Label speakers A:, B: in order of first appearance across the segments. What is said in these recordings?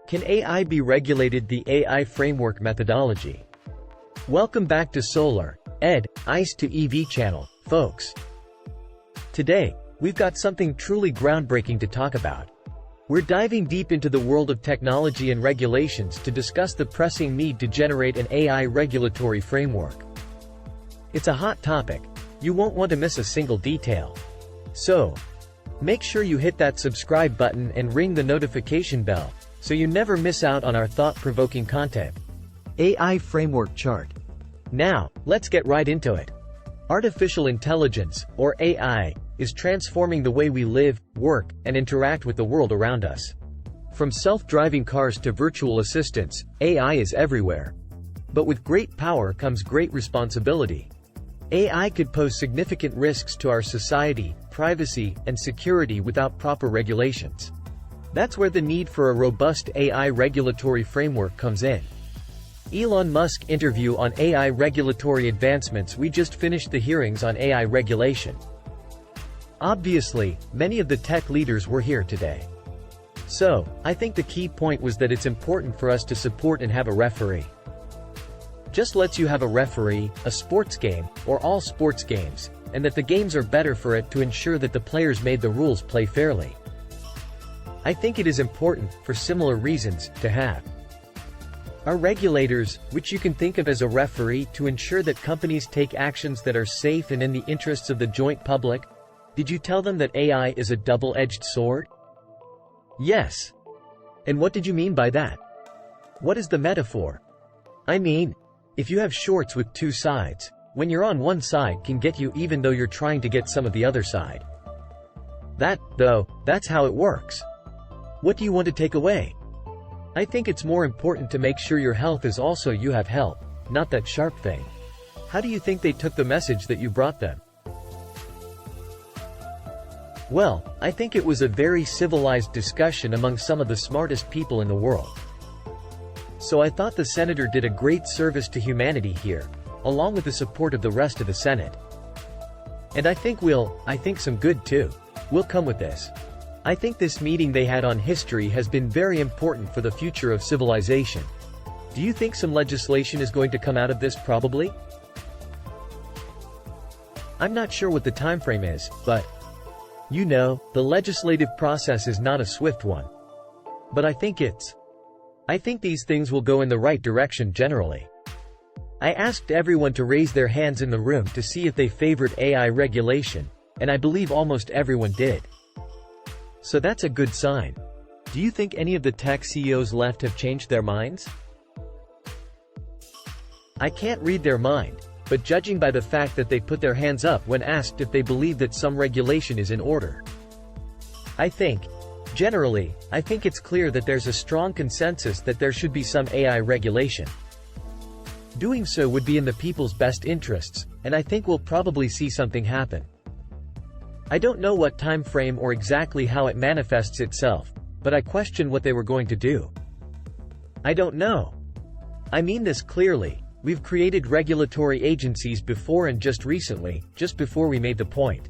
A: Can AI be regulated? The AI framework methodology. Welcome back to Solar, Ed, ICE to EV channel, folks. Today, we've got something truly groundbreaking to talk about. We're diving deep into the world of technology and regulations to discuss the pressing need to generate an AI regulatory framework. It's a hot topic. You won't want to miss a single detail. So, make sure you hit that subscribe button and ring the notification bell, so you never miss out on our thought-provoking content. AI Framework Chart. Now, let's get right into it. Artificial intelligence, or AI, is transforming the way we live, work, and interact with the world around us. From self-driving cars to virtual assistants, AI is everywhere. But with great power comes great responsibility. AI could pose significant risks to our society, privacy, and security without proper regulations. That's where the need for a robust AI regulatory framework comes in. Elon Musk interview on AI regulatory advancements. We just finished the hearings on AI regulation. Obviously, many of the tech leaders were here today. So, I think the key point was that it's important for us to support and have a referee. Just lets you have a referee, a sports game, or all sports games, and that the games are better for it to ensure that the players made the rules play fairly. I think it is important, for similar reasons, to have our regulators, which you can think of as a referee, to ensure that companies take actions that are safe and in the interests of the joint public. Did you tell them that AI is a double-edged sword? Yes. And what did you mean by that? What is the metaphor? I mean, if you have shorts with two sides, when you're on one side can get you even though you're trying to get some of the other side. That's how it works. What do you want to take away? I think it's more important to make sure your health is also you have health, not that sharp thing. How do you think they took the message that you brought them? Well, I think it was a very civilized discussion among some of the smartest people in the world. So I thought the senator did a great service to humanity here, along with the support of the rest of the Senate. And I think some good too will come with this. I think this meeting they had on history has been very important for the future of civilization. Do you think some legislation is going to come out of this? Probably. I'm not sure what the time frame is, but the legislative process is not a swift one. But I think these things will go in the right direction generally. I asked everyone to raise their hands in the room to see if they favored AI regulation, and I believe almost everyone did. So that's a good sign. Do you think any of the tech CEOs left have changed their minds? I can't read their mind, but judging by the fact that they put their hands up when asked if they believe that some regulation is in order. I think it's clear that there's a strong consensus that there should be some AI regulation. Doing so would be in the people's best interests, and I think we'll probably see something happen. I don't know what time frame or exactly how it manifests itself, but I question what they were going to do. I don't know. I mean this clearly, we've created regulatory agencies before and just recently, just before we made the point.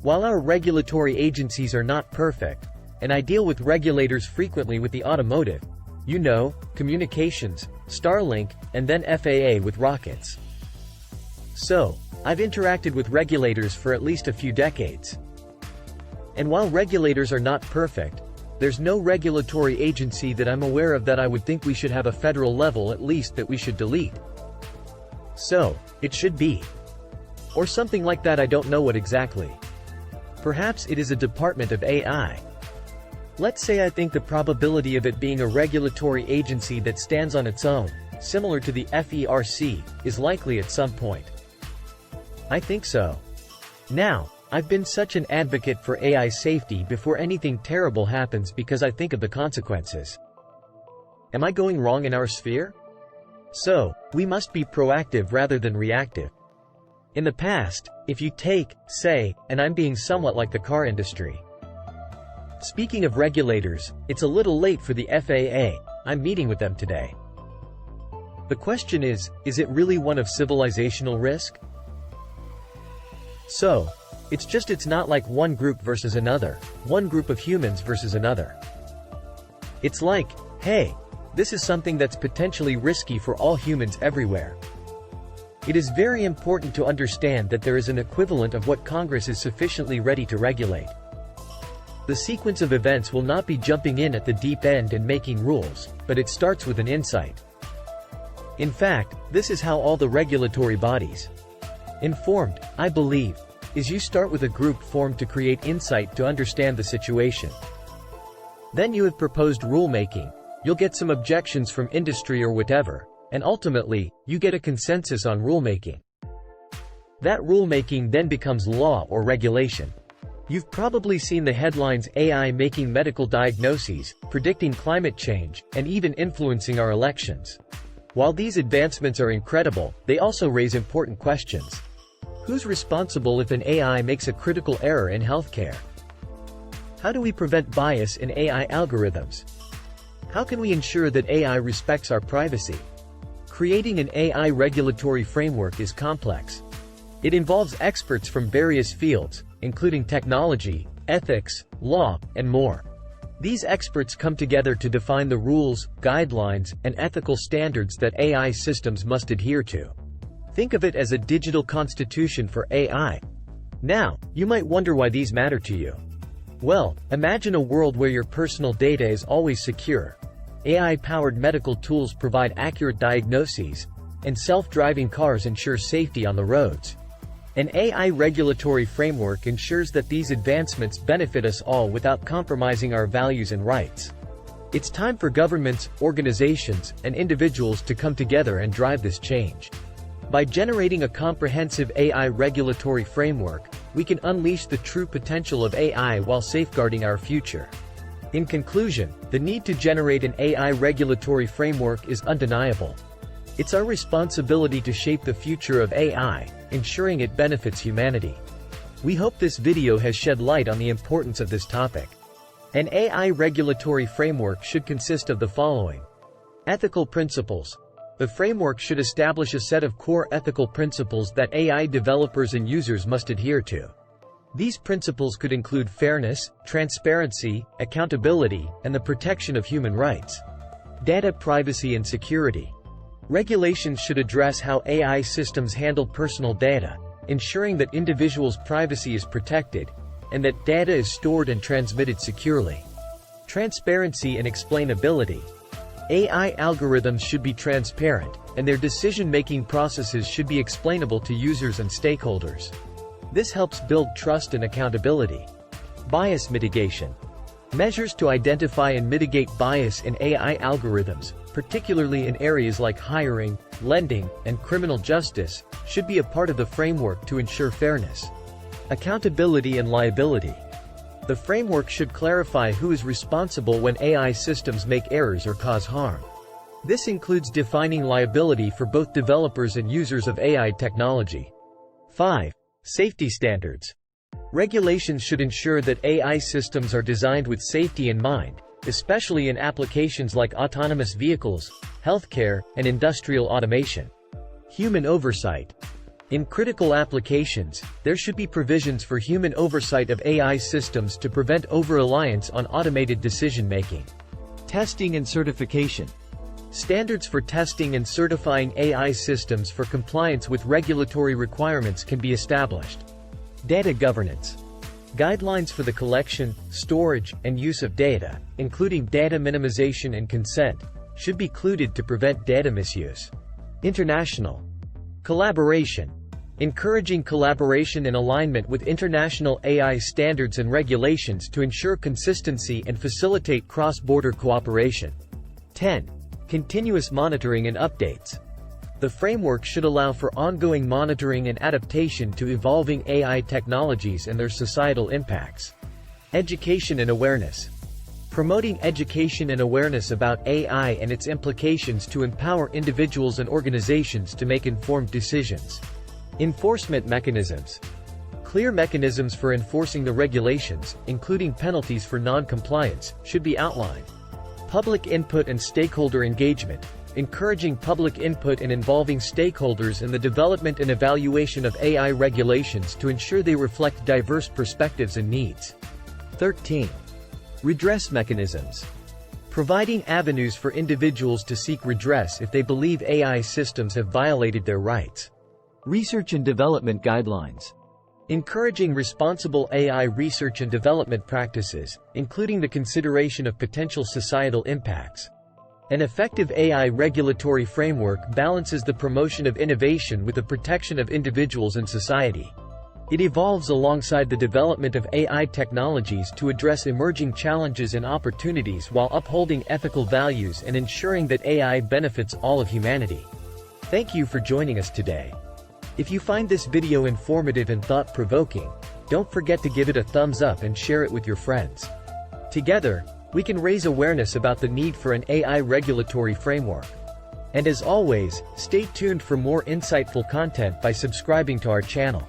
A: While our regulatory agencies are not perfect, and I deal with regulators frequently with the automotive, communications, Starlink, and then FAA with rockets. So, I've interacted with regulators for at least a few decades. And while regulators are not perfect, there's no regulatory agency that I'm aware of that I would think we should have a federal level at least that we should delete. So, it should be. Or something like that. I don't know what exactly. Perhaps it is a department of AI. Let's say I think the probability of it being a regulatory agency that stands on its own, similar to the FERC, is likely at some point. I think so. Now, I've been such an advocate for AI safety before anything terrible happens because I think of the consequences. Am I going wrong in our sphere? So, we must be proactive rather than reactive. In the past, if you take, say, and I'm being somewhat like the car industry. Speaking of regulators, it's a little late for the FAA, I'm meeting with them today. The question is it really one of civilizational risk? So, it's not like one group versus another, one group of humans versus another. It's like, hey, this is something that's potentially risky for all humans everywhere. It is very important to understand that there is an equivalent of what Congress is sufficiently ready to regulate. The sequence of events will not be jumping in at the deep end and making rules, but it starts with an insight. In fact, this is how all the regulatory bodies informed, I believe, is you start with a group formed to create insight to understand the situation. Then you have proposed rulemaking, you'll get some objections from industry or whatever, and ultimately, you get a consensus on rulemaking. That rulemaking then becomes law or regulation. You've probably seen the headlines: AI making medical diagnoses, predicting climate change, and even influencing our elections. While these advancements are incredible, they also raise important questions. Who's responsible if an AI makes a critical error in healthcare? How do we prevent bias in AI algorithms? How can we ensure that AI respects our privacy? Creating an AI regulatory framework is complex. It involves experts from various fields, including technology, ethics, law, and more. These experts come together to define the rules, guidelines, and ethical standards that AI systems must adhere to. Think of it as a digital constitution for AI. Now, you might wonder why these matter to you. Well, imagine a world where your personal data is always secure. AI-powered medical tools provide accurate diagnoses, and self-driving cars ensure safety on the roads. An AI regulatory framework ensures that these advancements benefit us all without compromising our values and rights. It's time for governments, organizations, and individuals to come together and drive this change. By generating a comprehensive AI regulatory framework, we can unleash the true potential of AI while safeguarding our future. In conclusion, the need to generate an AI regulatory framework is undeniable. It's our responsibility to shape the future of AI, ensuring it benefits humanity. We hope this video has shed light on the importance of this topic. An AI regulatory framework should consist of the following. Ethical principles. The framework should establish a set of core ethical principles that AI developers and users must adhere to. These principles could include fairness, transparency, accountability, and the protection of human rights. Data privacy and security. Regulations should address how AI systems handle personal data, ensuring that individuals' privacy is protected, and that data is stored and transmitted securely. Transparency and explainability. AI algorithms should be transparent, and their decision-making processes should be explainable to users and stakeholders. This helps build trust and accountability. Bias mitigation. Measures to identify and mitigate bias in AI algorithms, particularly in areas like hiring, lending, and criminal justice, should be a part of the framework to ensure fairness. Accountability and liability. The framework should clarify who is responsible when AI systems make errors or cause harm. This includes defining liability for both developers and users of AI technology. 5. Safety standards. Regulations should ensure that AI systems are designed with safety in mind, especially in applications like autonomous vehicles, healthcare, and industrial automation. Human oversight. In critical applications, there should be provisions for human oversight of AI systems to prevent over-reliance on automated decision-making. Testing and certification. Standards for testing and certifying AI systems for compliance with regulatory requirements can be established. Data governance. Guidelines for the collection, storage, and use of data, including data minimization and consent, should be included to prevent data misuse. International collaboration. Encouraging collaboration and alignment with international AI standards and regulations to ensure consistency and facilitate cross-border cooperation. 10. Continuous monitoring and updates. The framework should allow for ongoing monitoring and adaptation to evolving AI technologies and their societal impacts. Education and awareness. Promoting education and awareness about AI and its implications to empower individuals and organizations to make informed decisions. Enforcement mechanisms. Clear mechanisms for enforcing the regulations, including penalties for non-compliance, should be outlined. Public input and stakeholder engagement. Encouraging public input and involving stakeholders in the development and evaluation of AI regulations to ensure they reflect diverse perspectives and needs. 13. Redress mechanisms. providing avenues for individuals to seek redress if they believe AI systems have violated their rights.
B: Research and development guidelines.
A: Encouraging responsible AI research and development practices, including the consideration of potential societal impacts. An effective AI regulatory framework balances the promotion of innovation with the protection of individuals and society. It evolves alongside the development of AI technologies to address emerging challenges and opportunities while upholding ethical values and ensuring that AI benefits all of humanity. Thank you for joining us today. If you find this video informative and thought-provoking, don't forget to give it a thumbs up and share it with your friends. Together, we can raise awareness about the need for an AI regulatory framework. And as always, stay tuned for more insightful content by subscribing to our channel.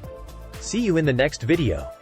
A: See you in the next video.